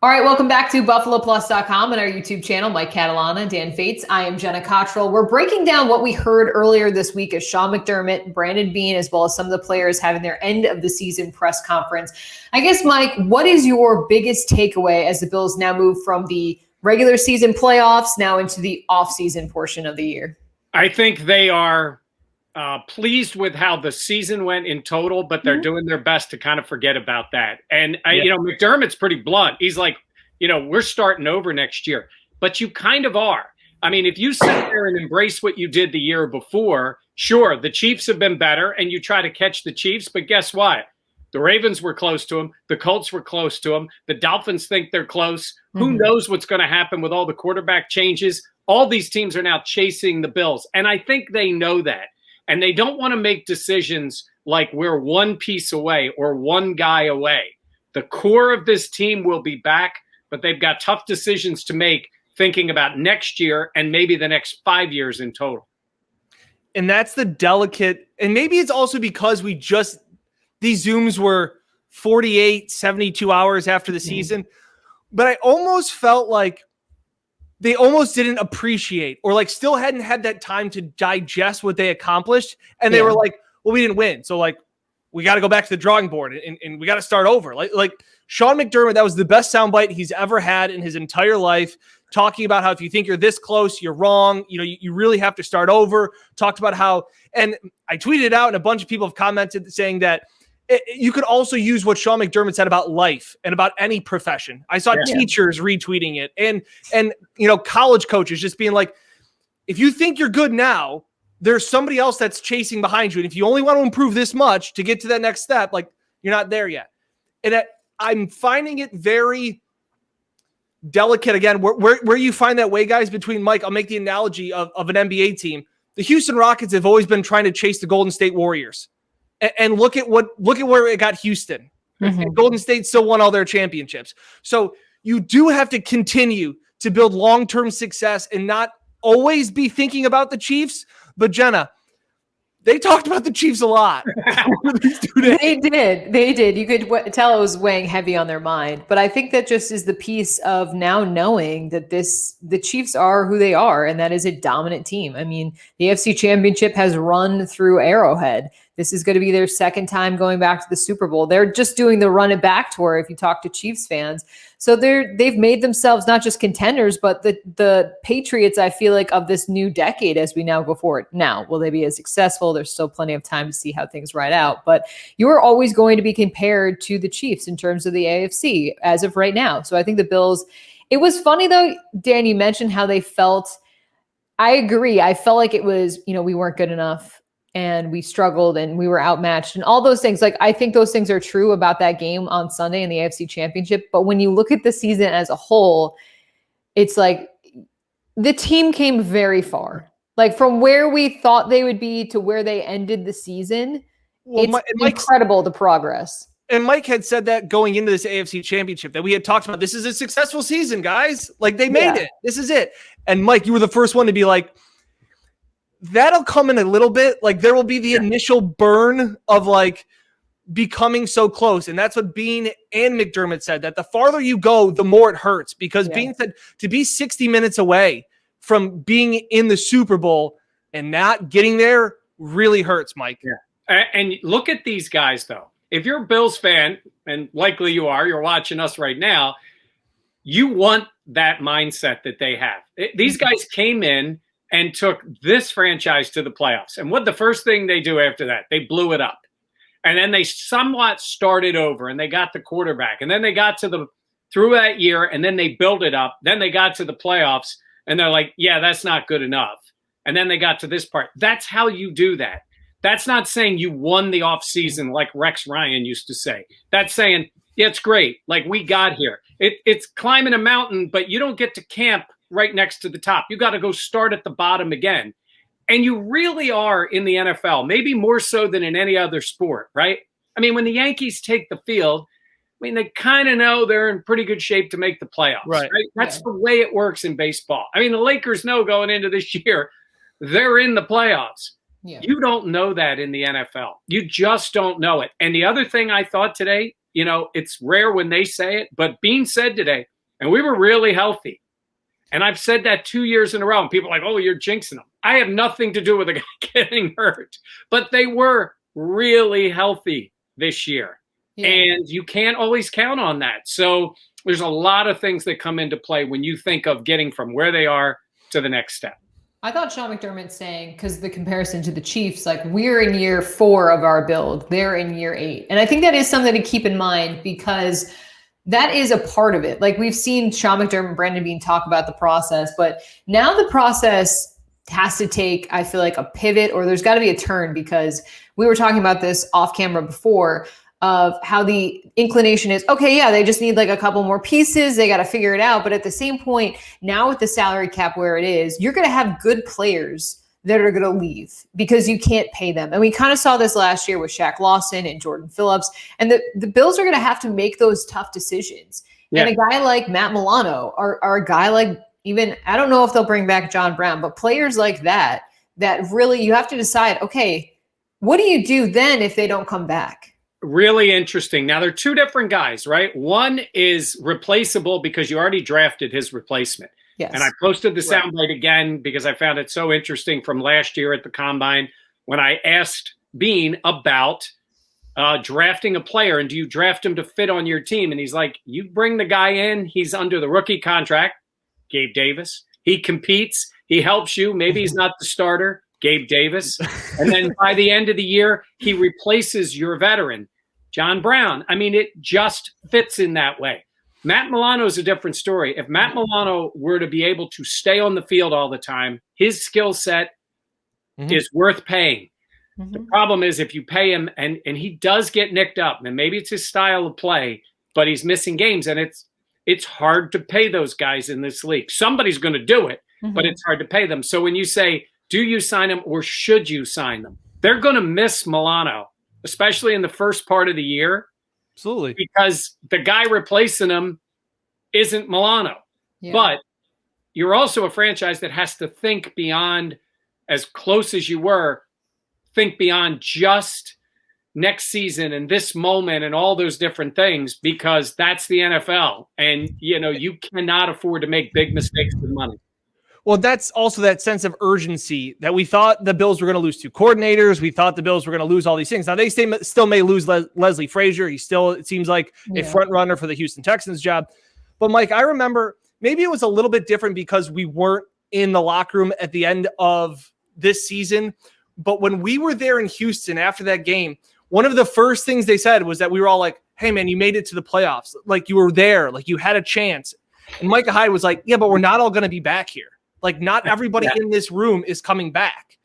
All right, welcome back to BuffaloPlus.com and our YouTube channel. Mike Catalana, Dan Fates. I am Jenna Cottrell. We're breaking down what we heard earlier this week as Sean McDermott, Brandon Beane, as well as some of the players having their end of the season press conference. I guess, Mike, what is your biggest takeaway as the Bills now move from the regular season playoffs now into the offseason portion of the year? I think they are pleased with how the season went in total, but they're doing their best to kind of forget about that. And, McDermott's pretty blunt. He's like, we're starting over next year. But you kind of are. I mean, if you sit there and embrace what you did the year before, sure, the Chiefs have been better, and you try to catch the Chiefs, but guess what? The Ravens were close to them. The Colts were close to them. The Dolphins think they're close. Who knows what's going to happen with all the quarterback changes? All these teams are now chasing the Bills, and I think they know that. And they don't want to make decisions like we're one piece away or one guy away. The core of this team will be back, but they've got tough decisions to make thinking about next year and maybe the next 5 years in total. And that's the delicate, and maybe it's also because these Zooms were 48, 72 hours after the season, but I almost felt like they almost didn't appreciate or like still hadn't had that time to digest what they accomplished. And they were like, well, we didn't win. So like, we got to go back to the drawing board and we got to start over. Like Sean McDermott, that was the best soundbite he's ever had in his entire life, talking about how if you think you're this close, you're wrong. You really have to start over. Talked about how, and I tweeted it out and a bunch of people have commented saying that you could also use what Sean McDermott said about life and about any profession. I saw teachers retweeting it and college coaches just being like, if you think you're good now, there's somebody else that's chasing behind you. And if you only want to improve this much to get to that next step, like you're not there yet. And I'm finding it very delicate again, where you find that way, guys, between Mike, I'll make the analogy of an NBA team. The Houston Rockets have always been trying to chase the Golden State Warriors. And look at where it got Houston. And Golden State still won all their championships. So you do have to continue to build long-term success and not always be thinking about the Chiefs. But Jenna, they talked about the Chiefs a lot. They did. You could tell it was weighing heavy on their mind. But I think that just is the piece of now knowing that the Chiefs are who they are, and that is a dominant team. I mean, the AFC Championship has run through Arrowhead. This is going to be their second time going back to the Super Bowl. They're just doing the run it back tour if you talk to Chiefs fans. So they've made themselves not just contenders, but the Patriots, I feel like, of this new decade as we now go forward. Now, will they be as successful? There's still plenty of time to see how things ride out. But you are always going to be compared to the Chiefs in terms of the AFC as of right now. So I think the Bills, it was funny though, Dan, you mentioned how they felt. I agree. I felt like it was, we weren't good enough. And we struggled and we were outmatched and all those things. Like, I think those things are true about that game on Sunday in the AFC Championship. But when you look at the season as a whole, it's like the team came very far. Like from where we thought they would be to where they ended the season, it's incredible, the progress. And Mike had said that going into this AFC Championship, that we had talked about, this is a successful season, guys. Like they made it. This is it. And Mike, you were the first one to be like, that'll come in a little bit. Like there will be the initial burn of like becoming so close. And that's what Beane and McDermott said, that the farther you go, the more it hurts, because Beane said to be 60 minutes away from being in the Super Bowl and not getting there really hurts, Mike. Yeah. And look at these guys though. If you're a Bills fan, and likely you are, you're watching us right now, you want that mindset that they have. These guys came in and took this franchise to the playoffs. And what the first thing they do after that? They blew it up. And then they somewhat started over and they got the quarterback. And then they got to through that year and then they built it up. Then they got to the playoffs and they're like, yeah, that's not good enough. And then they got to this part. That's how you do that. That's not saying you won the offseason like Rex Ryan used to say. That's saying, yeah, it's great. Like we got here. It's climbing a mountain, but you don't get to camp right next to the top. You got to go start at the bottom again. And you really are in the NFL, maybe more so than in any other sport, right? I mean, when the Yankees take the field, I mean, they kind of know they're in pretty good shape to make the playoffs, right? That's the way it works in baseball. I mean, the Lakers know going into this year, they're in the playoffs. Yeah. You don't know that in the NFL. You just don't know it. And the other thing I thought today, it's rare when they say it, but Beane said today, and we were really healthy. And I've said that 2 years in a row. And people are like, oh, you're jinxing them. I have nothing to do with a guy getting hurt. But they were really healthy this year. Yeah. And you can't always count on that. So there's a lot of things that come into play when you think of getting from where they are to the next step. I thought Sean McDermott saying, because the comparison to the Chiefs, like we're in year 4 of our build, they're in year 8. And I think that is something to keep in mind because that is a part of it. Like we've seen Sean McDermott and Brandon Beane talk about the process, but now the process has to take, I feel like, a pivot, or there's got to be a turn, because we were talking about this off camera before of how the inclination is, okay, yeah, they just need like a couple more pieces. They got to figure it out. But at the same point, now with the salary cap where it is, you're going to have good players that are going to leave because you can't pay them. And we kind of saw this last year with Shaq Lawson and Jordan Phillips. And the Bills are going to have to make those tough decisions. Yeah. And a guy like Matt Milano or a guy like, even, I don't know if they'll bring back John Brown, but players like that really, you have to decide, okay, what do you do then if they don't come back? Really interesting. Now, they're two different guys, right? One is replaceable because you already drafted his replacement. Yes. And I posted the soundbite again because I found it so interesting from last year at the Combine when I asked Beane about drafting a player, and do you draft him to fit on your team? And he's like, you bring the guy in, he's under the rookie contract, Gabe Davis. He competes. He helps you. Maybe he's not the starter, Gabe Davis. And then by the end of the year, he replaces your veteran, John Brown. I mean, it just fits in that way. Matt Milano is a different story. If Matt Milano were to be able to stay on the field all the time, his skill set is worth paying. The problem is if you pay him and he does get nicked up, and maybe it's his style of play, but he's missing games, and it's hard to pay those guys in this league. Somebody's going to do it, but it's hard to pay them. So when you say, do you sign them or should you sign them? They're going to miss Milano, especially in the first part of the year. Absolutely. Because the guy replacing him isn't Milano. Yeah. But you're also a franchise that has to think beyond, as close as you were, think beyond just next season and this moment and all those different things, because that's the NFL. And, you cannot afford to make big mistakes with money. Well, that's also that sense of urgency that we thought the Bills were going to lose 2 coordinators. We thought the Bills were going to lose all these things. Now, they still may lose Leslie Frazier. He's still, it seems like, a front runner for the Houston Texans job. But, Mike, I remember maybe it was a little bit different because we weren't in the locker room at the end of this season. But when we were there in Houston after that game, one of the first things they said was that we were all like, hey, man, you made it to the playoffs. Like, you were there. Like, you had a chance. And Micah Hyde was like, yeah, but we're not all going to be back here. Like, not everybody in this room is coming back.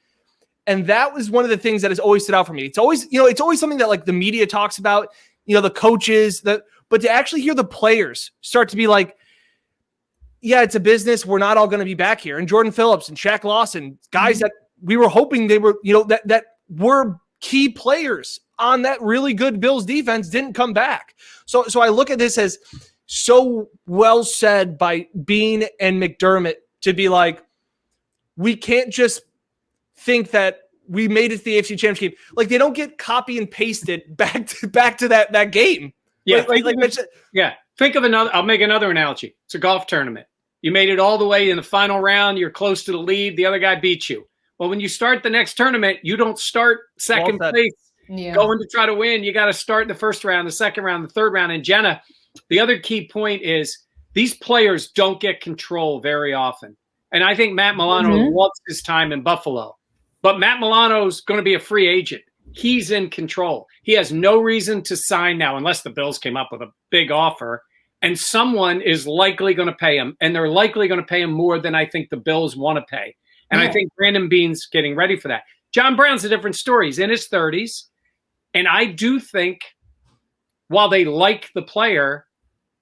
And that was one of the things that has always stood out for me. It's always, it's always something that like the media talks about, the coaches, but to actually hear the players start to be like, yeah, it's a business. We're not all going to be back here. And Jordan Phillips and Shaq Lawson, guys that we were hoping they were, that were key players on that really good Bills defense didn't come back. So I look at this as so well said by Beane and McDermott, to be like, we can't just think that we made it to the AFC Championship game. Like, they don't get copy and pasted back to that game. Yeah. Think of another. I'll make another analogy. It's a golf tournament. You made it all the way in the final round. You're close to the lead. The other guy beat you. Well, when you start the next tournament, you don't start second place going to try to win. You got to start in the first round, the second round, the third round. And Jenna, the other key point is, these players don't get control very often. And I think Matt Milano loves his time in Buffalo. But Matt Milano's going to be a free agent. He's in control. He has no reason to sign now unless the Bills came up with a big offer. And someone is likely going to pay him. And they're likely going to pay him more than I think the Bills want to pay. And I think Brandon Beane's getting ready for that. John Brown's a different story. He's in his 30s. And I do think while they like the player,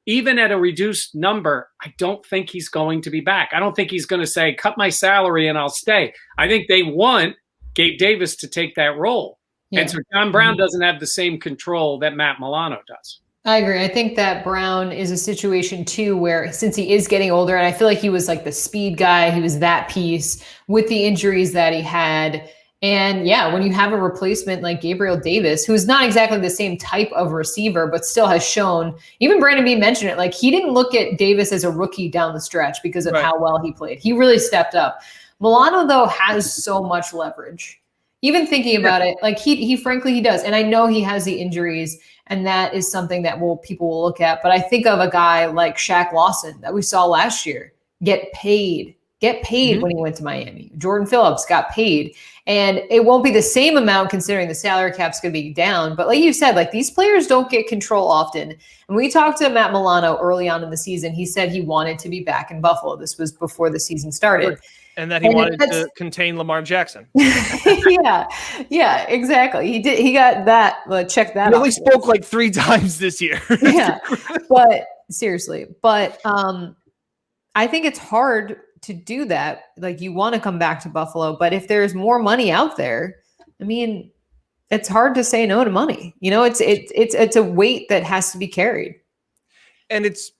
even at a reduced number, I don't think he's going to be back. I don't think he's going to say, cut my salary and I'll stay. I think they want Gabe Davis to take that role. Yeah. And so John Brown doesn't have the same control that Matt Milano does. I agree. I think that Brown is a situation too where, since he is getting older, and I feel like he was like the speed guy, he was that piece with the injuries that he had. And yeah, when you have a replacement like Gabriel Davis, who's not exactly the same type of receiver, but still has shown, even Brandon Beane mentioned it, like he didn't look at Davis as a rookie down the stretch because of how well he played. He really stepped up. Milano, though, has so much leverage. Even thinking about it, like he frankly, he does. And I know he has the injuries, and that is something that people will look at. But I think of a guy like Shaq Lawson that we saw last year get paid when he went to Miami. Jordan Phillips got paid. And it won't be the same amount considering the salary cap's going to be down. But like you said, like these players don't get control often. And we talked to Matt Milano early on in the season. He said he wanted to be back in Buffalo. This was before the season started. And that he wanted to contain Lamar Jackson. yeah, exactly. He did. He got that. Check that out. He only spoke like 3 times this year. Yeah, but seriously. But I think it's hard to do that. Like you want to come back to Buffalo, but if there's more money out there, I mean, it's hard to say no to money. You know, it's a weight that has to be carried. And it's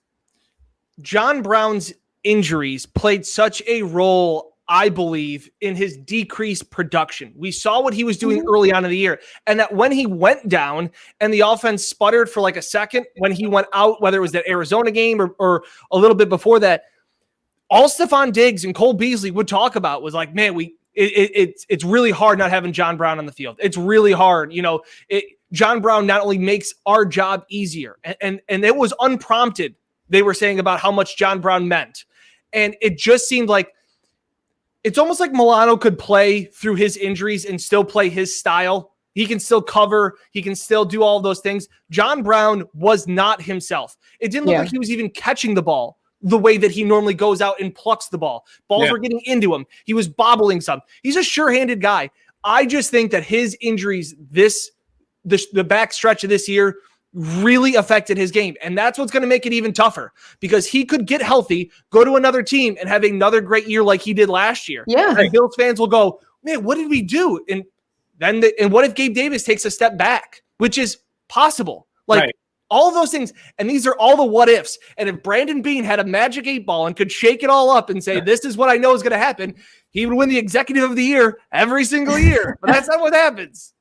John Brown's injuries played such a role, I believe, in his decreased production. We saw what he was doing early on in the year, and that when he went down and the offense sputtered for like a second, when he went out, whether it was that Arizona game or a little bit before that, all Stephon Diggs and Cole Beasley would talk about was like, man, it's really hard not having John Brown on the field. It's really hard. You know, John Brown not only makes our job easier, and it was unprompted. They were saying about how much John Brown meant. And it just seemed like it's almost like Milano could play through his injuries and still play his style. He can still cover. He can still do all of those things. John Brown was not himself. It didn't look like he was even catching the ball the way that he normally goes out and plucks the ball. Balls were getting into him. He was bobbling some. He's a sure-handed guy. I just think that his injuries the back stretch of this year really affected his game. And that's what's going to make it even tougher because he could get healthy, go to another team and have another great year like he did last year. Yeah. And Bills fans will go, man, what did we do? And then and what if Gabe Davis takes a step back, which is possible. Like all of those things. And these are all the what ifs. And if Brandon Beane had a magic 8 ball and could shake it all up and say, this is what I know is going to happen, he would win the executive of the year every single year. But that's not what happens.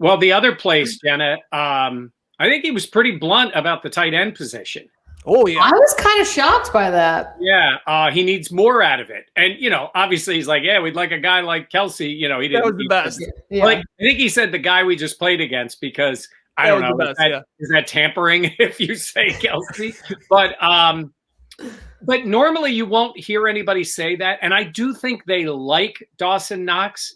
Well, the other place, Jenna, I think he was pretty blunt about the tight end position. Oh, yeah. I was kind of shocked by that. Yeah, he needs more out of it. And, you know, obviously he's like, yeah, we'd like a guy like Kelsey. You know, he didn't. That was the best. Yeah. Like, I think he said the guy we just played against because I don't know. Is that tampering if you say Kelsey? But normally you won't hear anybody say that. And I do think they like Dawson Knox,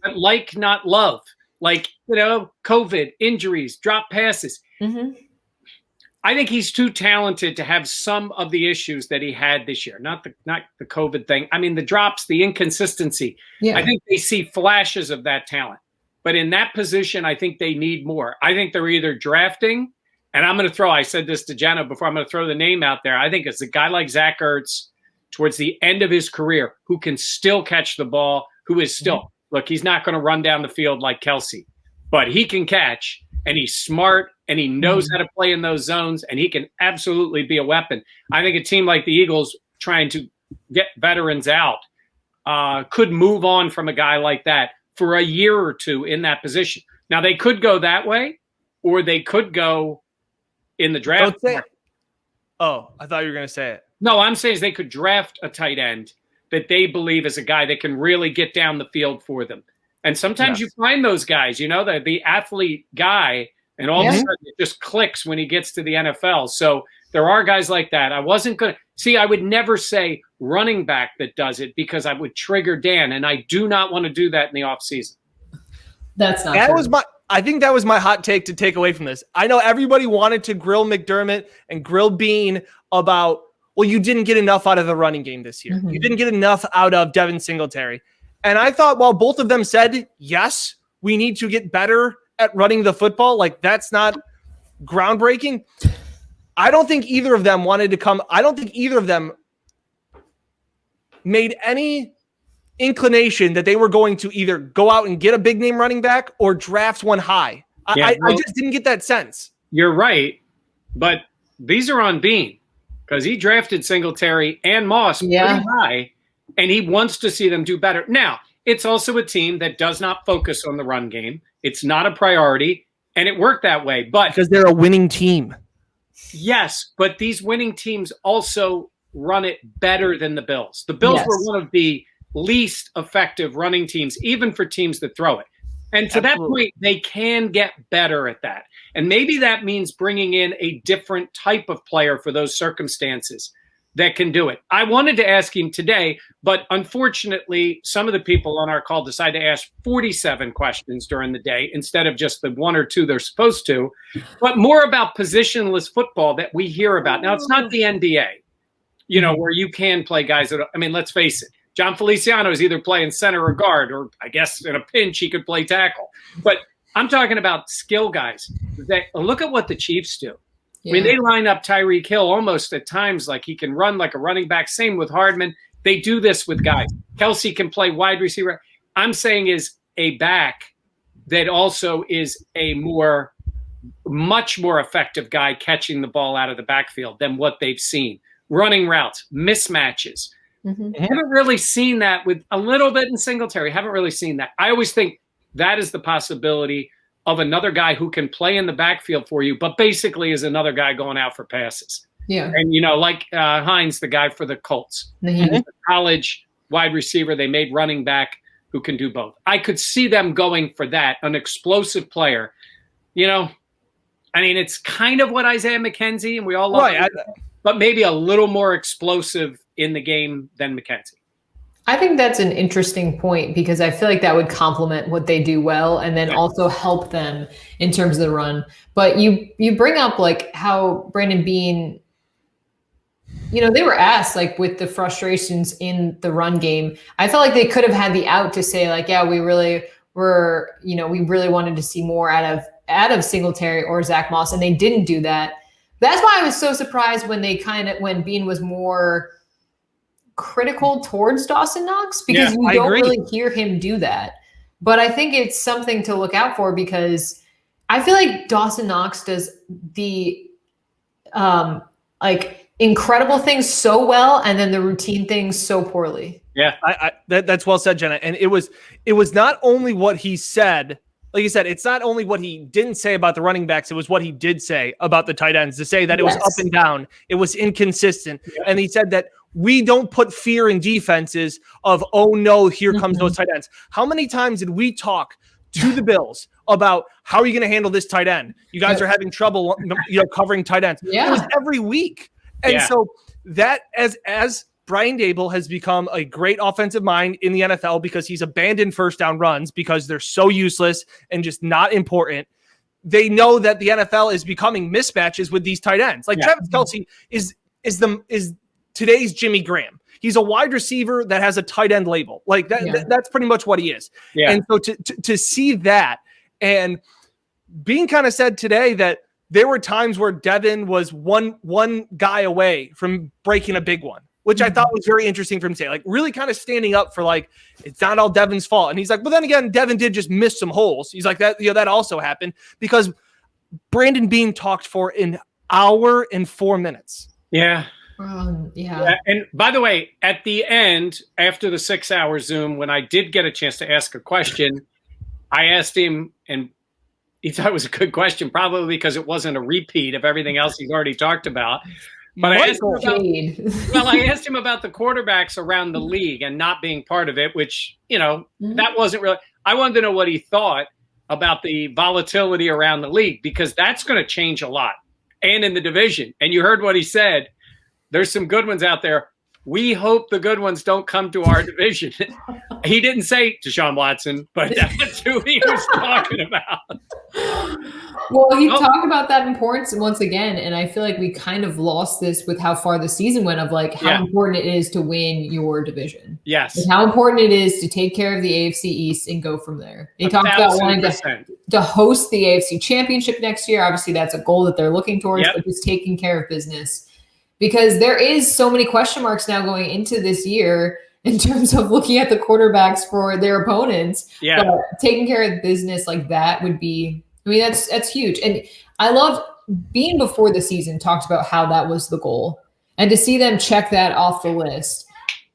but like not love. Like, you know, COVID, injuries, drop passes. I think he's too talented to have some of the issues that he had this year. Not the COVID thing. I mean, the drops, the inconsistency. Yeah. I think they see flashes of that talent. But in that position, I think they need more. I think they're either drafting, and I'm going to throw, I said this to Jenna before, I'm going to throw the name out there. I think it's a guy like Zach Ertz towards the end of his career who can still catch the ball, who is still, look, he's not going to run down the field like Kelsey, but he can catch, and he's smart, and he knows how to play in those zones, and he can absolutely be a weapon. I think a team like the Eagles trying to get veterans out could move on from a guy like that for a year or two in that position. Now, they could go that way, or they could go in the draft. Oh, I thought you were going to say it. No, I'm saying is they could draft a tight end that they believe is a guy that can really get down the field for them. And sometimes you find those guys, you know, the athlete guy, and all of a sudden it just clicks when he gets to the NFL. So there are guys like that. I wasn't going to – see, I would never say running back that does it because I would trigger Dan, and I do not want to do that in the offseason. That's not true. I think that was my hot take to take away from this. I know everybody wanted to grill McDermott and grill Beane about, well, you didn't get enough out of the running game this year. You didn't get enough out of Devin Singletary. And I thought, while both of them said, yes, we need to get better at running the football, like that's not groundbreaking. I don't think either of them wanted to come. I don't think either of them made any inclination that they were going to either go out and get a big name running back or draft one high. I just didn't get that sense. You're right. But these are on Beane because he drafted Singletary and Moss pretty high, and he wants to see them do better. Now, it's also a team that does not focus on the run game. It's not a priority, and it worked that way. But because they're a winning team. Yes, but these winning teams also run it better than the Bills. The Bills were one of the least effective running teams, even for teams that throw it. And to that point, they can get better at that. And maybe that means bringing in a different type of player for those circumstances that can do it. I wanted to ask him today, but unfortunately, some of the people on our call decided to ask 47 questions during the day instead of just the 1 or 2 they're supposed to, but more about positionless football that we hear about. Now, it's not the NBA, where you can play guys that, let's face it, John Feliciano is either playing center or guard, or I guess in a pinch he could play tackle. But I'm talking about skill guys. Look at what the Chiefs do. Yeah. They line up Tyreek Hill almost at times like he can run like a running back. Same with Hardman. They do this with guys. Kelsey can play wide receiver. I'm saying is a back that also is a much more effective guy catching the ball out of the backfield than what they've seen. Running routes, mismatches. Mm-hmm. Haven't really seen that with a little bit in Singletary. Haven't really seen that. I always think that is the possibility of another guy who can play in the backfield for you, but basically is another guy going out for passes. Yeah. And, like Hines, the guy for the Colts, he's a college wide receiver. They made running back who can do both. I could see them going for that, an explosive player. It's kind of what Isaiah McKenzie, and we all love him, but maybe a little more explosive in the game than McKenzie. I think that's an interesting point because I feel like that would complement what they do well and then also help them in terms of the run. But you bring up like how Brandon Beane, they were asked like with the frustrations in the run game. I felt like they could have had the out to say like, yeah, we really were, we really wanted to see more out of Singletary or Zach Moss, and they didn't do that. That's why I was so surprised when when Beane was more critical towards Dawson Knox, because you don't really hear him do that. But I think it's something to look out for because I feel like Dawson Knox does the incredible things so well and then the routine things so poorly. Yeah, that's well said, Jenna. And it was not only what he said. Like you said, it's not only what he didn't say about the running backs, it was what he did say about the tight ends, to say that it was up and down. It was inconsistent. Yeah. And he said that we don't put fear in defenses of, oh no, here comes those tight ends. How many times did we talk to the Bills about how are you going to handle this tight end? You guys are having trouble, covering tight ends. Yeah. It was every week. And so that as Brian Daboll has become a great offensive mind in the NFL because he's abandoned first down runs because they're so useless and just not important. They know that the NFL is becoming mismatches with these tight ends. Like Travis Kelce is today's Jimmy Graham. He's a wide receiver that has a tight end label. Like that, that's pretty much what he is. Yeah. And so to see that, and Beane kind of said today that there were times where Devin was one guy away from breaking a big one, which I thought was very interesting for him to say, like really kind of standing up for like, it's not all Devin's fault. And he's like, well, then again, Devin did just miss some holes. He's like that, that also happened because Brandon Beane talked for an hour and 4 minutes. Yeah. Yeah. And by the way, at the end, after the 6-hour Zoom, when I did get a chance to ask a question, I asked him, and he thought it was a good question, probably because it wasn't a repeat of everything else he's already talked about. But I asked him about the quarterbacks around the league and not being part of it, which, that wasn't really – I wanted to know what he thought about the volatility around the league because that's going to change a lot and in the division. And you heard what he said. There's some good ones out there. We hope the good ones don't come to our division. He didn't say Deshaun Watson, but that's who he was talking about. Well, he talked about that importance once again, and I feel like we kind of lost this with how far the season went of like how important it is to win your division. Yes. And how important it is to take care of the AFC East and go from there. They talked about wanting to host the AFC Championship next year. Obviously, that's a goal that they're looking towards, but just taking care of business. Because there is so many question marks now going into this year in terms of looking at the quarterbacks for their opponents. Yeah. But taking care of business like that would be, that's huge. And I love Beane before the season talked about how that was the goal. And to see them check that off the list,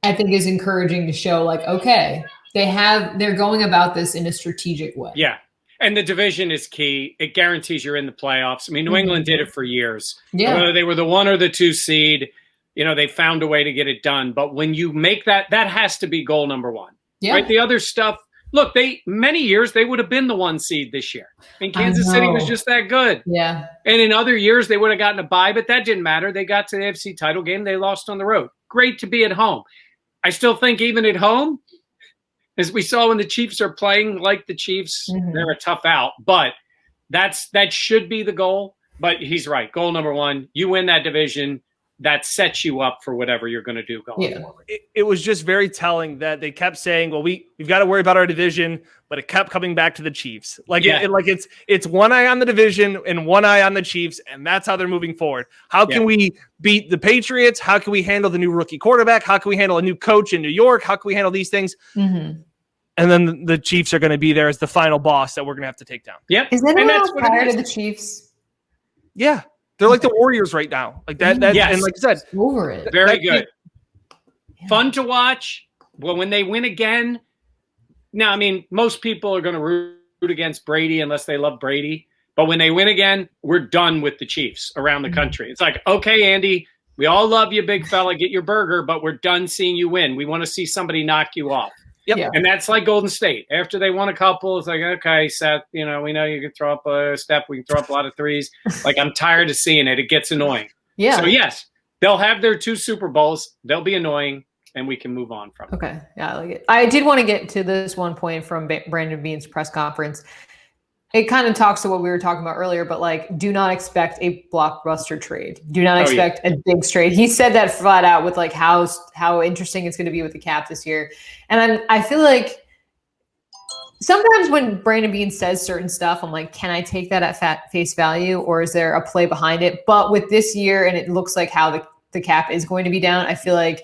I think is encouraging to show like, okay, They're going about this in a strategic way. Yeah. And the division is key. It guarantees you're in the playoffs. I mean, New England did it for years. Yeah. Whether they were the 1 or the 2 seed, they found a way to get it done. But when you make that has to be goal number 1. Yeah. Right? The other stuff, look, many years they would have been the 1 seed this year. I mean, Kansas City was just that good. Yeah. And in other years they would have gotten a bye, but that didn't matter. They got to the AFC title game. They lost on the road. Great to be at home. I still think even at home, as we saw when the Chiefs are playing like the Chiefs, they're a tough out. But that should be the goal. But he's right. Goal number 1, you win that division. That sets you up for whatever you're going to do going forward. It was just very telling that they kept saying, well, we've got to worry about our division, but it kept coming back to the Chiefs. It's one eye on the division and one eye on the Chiefs, and that's how they're moving forward. How can we beat the Patriots? How can we handle the new rookie quarterback? How can we handle a new coach in New York? How can we handle these things? Mm-hmm. And then the Chiefs are going to be there as the final boss that we're going to have to take down. Yep. Is anyone else tired of the Chiefs? Yeah. They're like the Warriors right now. Like that. Yes. And like I said, over it. Very good. Fun to watch. Well, when they win again, now, I mean, most people are going to root against Brady unless they love Brady. But when they win again, we're done with the Chiefs around the country. It's like, okay, Andy, we all love you, big fella. Get your burger, but we're done seeing you win. We want to see somebody knock you off. Yep. Yeah. And that's like Golden State. After they won a couple, it's like, okay, Seth, we know you can throw up a step. We can throw up a lot of threes. Like, I'm tired of seeing it. It gets annoying. Yeah. So, yes, they'll have their 2 Super Bowls. They'll be annoying, and we can move on from it. Okay. Yeah, I like it. I did want to get to this one point from Brandon Beane's press conference. It kind of talks to what we were talking about earlier, but like, do not expect a blockbuster trade. Do not expect a big trade. He said that flat out with like how interesting it's going to be with the cap this year. And I feel like sometimes when Brandon Beane says certain stuff, I'm like, can I take that at face value, or is there a play behind it? But with this year, and it looks like how the cap is going to be down, I feel like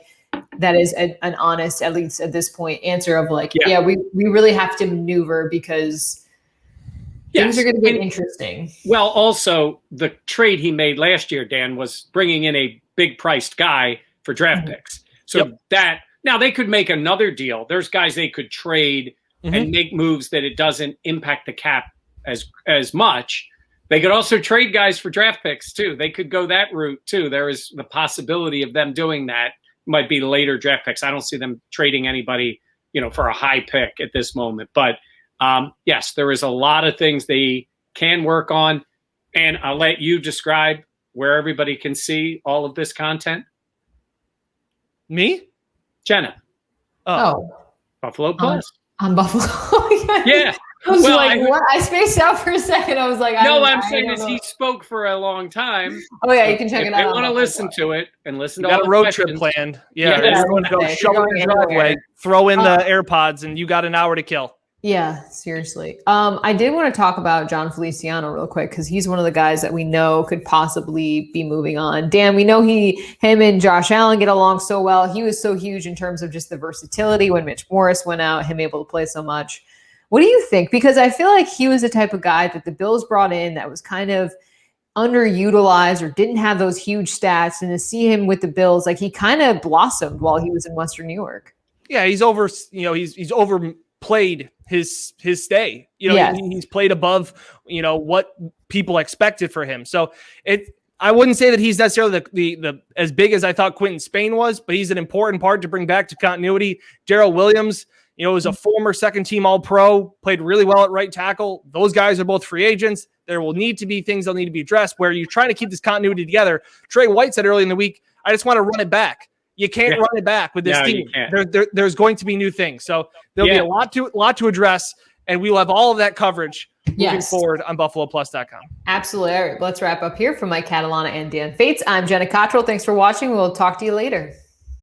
that is an honest, at least at this point, answer of like, we really have to maneuver because things are going to get interesting. Well, also, the trade he made last year, Dan, was bringing in a big-priced guy for draft picks. So now they could make another deal. There's guys they could trade and make moves that it doesn't impact the cap as much. They could also trade guys for draft picks, too. They could go that route, too. There is the possibility of them doing that. Might be later draft picks. I don't see them trading anybody, for a high pick at this moment. But yes, there is a lot of things they can work on, and I'll let you describe where everybody can see all of this content. Me? Jenna. Oh. Buffalo Plus. On Buffalo. Yeah. I was what? I spaced out for a second. I was like, I'm saying is he spoke for a long time. Oh, yeah, you can check it out. If they want to listen to it and listen to all got a road trip planned. Yeah. Everyone go shovel in the driveway, throw in the AirPods, and you got an hour to kill. Yeah, seriously. I did want to talk about John Feliciano real quick because he's one of the guys that we know could possibly be moving on. Dan, we know him and Josh Allen get along so well. He was so huge in terms of just the versatility when Mitch Morris went out, him able to play so much. What do you think? Because I feel like he was the type of guy that the Bills brought in that was kind of underutilized or didn't have those huge stats. And to see him with the Bills, like he kind of blossomed while he was in Western New York. Yeah, he's overplayed his stay. He's played above, what people expected for him. So I wouldn't say that he's necessarily the as big as I thought Quentin Spain was, but he's an important part to bring back to continuity. Darrell Williams, was a former second-team All-Pro, played really well at right tackle. Those guys are both free agents. There will need to be things that need to be addressed where you're trying to keep this continuity together. Trey White said early in the week, I just want to run it back. You can't run it back with this team. There's going to be new things. So there'll be a lot to address, and we will have all of that coverage moving forward on BuffaloPlus.com. Absolutely. All right, let's wrap up here from Mike Catalana and Dan Fates. I'm Jenna Cottrell. Thanks for watching. We'll talk to you later.